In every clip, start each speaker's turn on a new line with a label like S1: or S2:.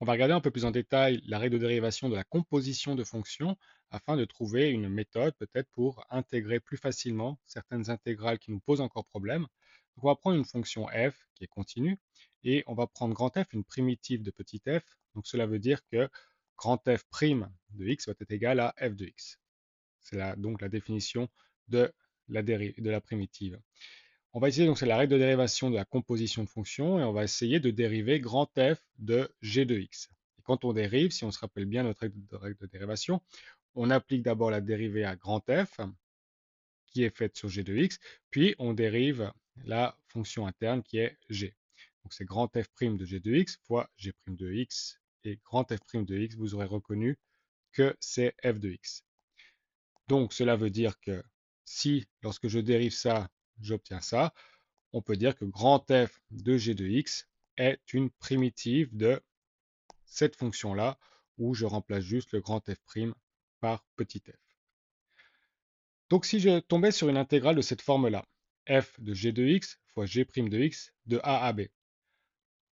S1: On va regarder un peu plus en détail la règle de dérivation de la composition de fonctions afin de trouver une méthode peut-être pour intégrer plus facilement certaines intégrales qui nous posent encore problème. Donc, on va prendre une fonction f qui est continue et on va prendre grand F une primitive de petit f. Donc cela veut dire que grand F' de x va être égal à f de x. C'est donc la définition de de la primitive. On va essayer, donc c'est la règle de dérivation de la composition de fonctions, et on va essayer de dériver grand F de g de x. Et quand on dérive, si on se rappelle bien notre règle de dérivation, on applique d'abord la dérivée à grand F, qui est faite sur g de x, puis on dérive la fonction interne qui est g. Donc c'est grand F' de g de x fois g' de x, et grand F' de x, vous aurez reconnu que c'est f de x. Donc cela veut dire que si, lorsque je dérive ça, j'obtiens ça, on peut dire que grand F de g de x est une primitive de cette fonction-là, où je remplace juste le grand F' par petit f. Donc si je tombais sur une intégrale de cette forme-là, f de g de x fois g' de x de a à b,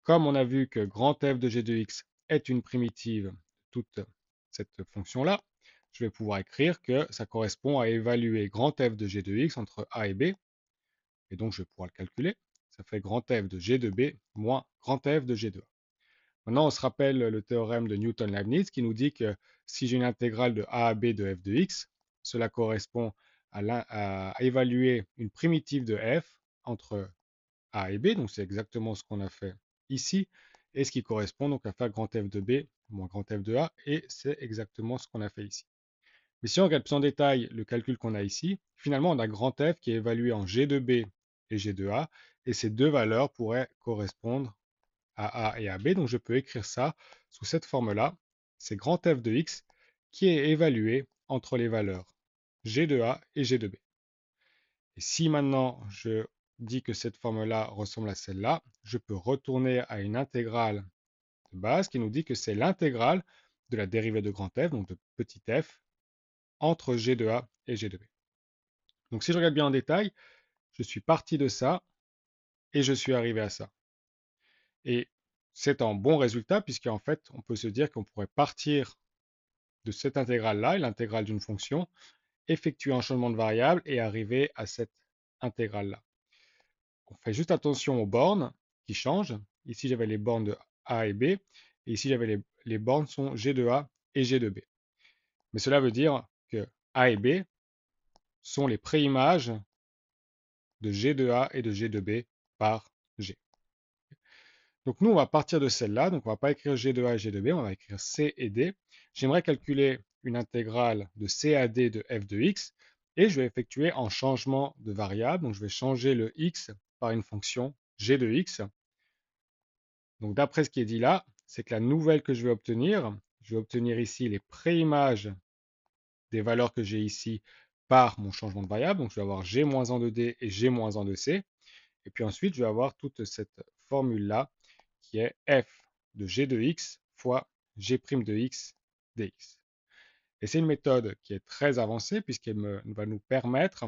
S1: comme on a vu que grand F de g de x est une primitive de toute cette fonction-là, je vais pouvoir écrire que ça correspond à évaluer grand F de g de x entre a et b, et donc je vais pouvoir le calculer. Ça fait grand F de g de b moins grand F de g de a. Maintenant, on se rappelle le théorème de Newton-Leibniz qui nous dit que si j'ai une intégrale de a à b de f de x, cela correspond à évaluer une primitive de f entre a et b, donc c'est exactement ce qu'on a fait ici, et ce qui correspond donc à faire grand F de b moins grand F de a, et c'est exactement ce qu'on a fait ici. Mais si on regarde plus en détail le calcul qu'on a ici, finalement on a grand F qui est évalué en g de b et g de a, et ces deux valeurs pourraient correspondre à A et à B. Donc je peux écrire ça sous cette forme-là. C'est grand F de x qui est évalué entre les valeurs g de A et g de B. Et si maintenant je dis que cette forme-là ressemble à celle-là, je peux retourner à une intégrale de base qui nous dit que c'est l'intégrale de la dérivée de grand F, donc de petit f, entre g de A et g de B. Donc si je regarde bien en détail, je suis parti de ça et je suis arrivé à ça. Et c'est un bon résultat puisqu'en fait, on peut se dire qu'on pourrait partir de cette intégrale-là, l'intégrale d'une fonction, effectuer un changement de variable et arriver à cette intégrale-là. On fait juste attention aux bornes qui changent. Ici, j'avais les bornes de A et B, et ici, j'avais les bornes sont G de A et G de B. Mais cela veut dire que A et B sont les préimages de G de A et de G de B par G. Donc nous, on va partir de celle-là. Donc on ne va pas écrire G de A et G de B, on va écrire C et D. J'aimerais calculer une intégrale de C à D de f de x et je vais effectuer un changement de variable. Donc je vais changer le x par une fonction g de x. Donc d'après ce qui est dit là, c'est que la nouvelle que je vais obtenir ici les préimages des valeurs que j'ai ici par mon changement de variable. Donc je vais avoir g-1 de D et g-1 de C. Et puis ensuite, je vais avoir toute cette formule-là qui est f de g de x fois g' de x dx. Et c'est une méthode qui est très avancée puisqu'elle va nous permettre,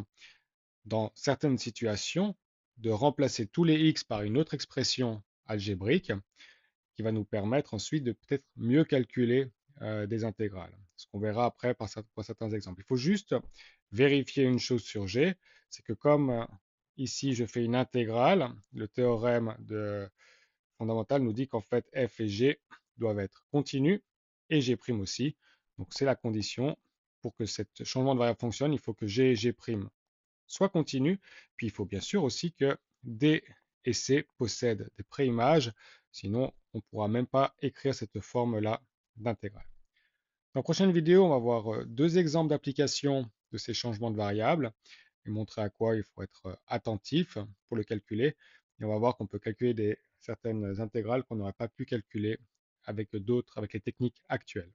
S1: dans certaines situations, de remplacer tous les x par une autre expression algébrique qui va nous permettre ensuite de peut-être mieux calculer des intégrales. Ce qu'on verra après par certains exemples. Il faut juste vérifier une chose sur G, c'est que comme ici je fais une intégrale, le théorème fondamental nous dit qu'en fait f et g doivent être continus et g' aussi. Donc c'est la condition pour que ce changement de variable fonctionne, il faut que g et g' soient continus, puis il faut bien sûr aussi que d et c possèdent des préimages, sinon on ne pourra même pas écrire cette forme-là d'intégrale. Dans la prochaine vidéo, on va voir deux exemples d'application de ces changements de variables et montrer à quoi il faut être attentif pour le calculer. Et on va voir qu'on peut calculer certaines intégrales qu'on n'aurait pas pu calculer avec les techniques actuelles.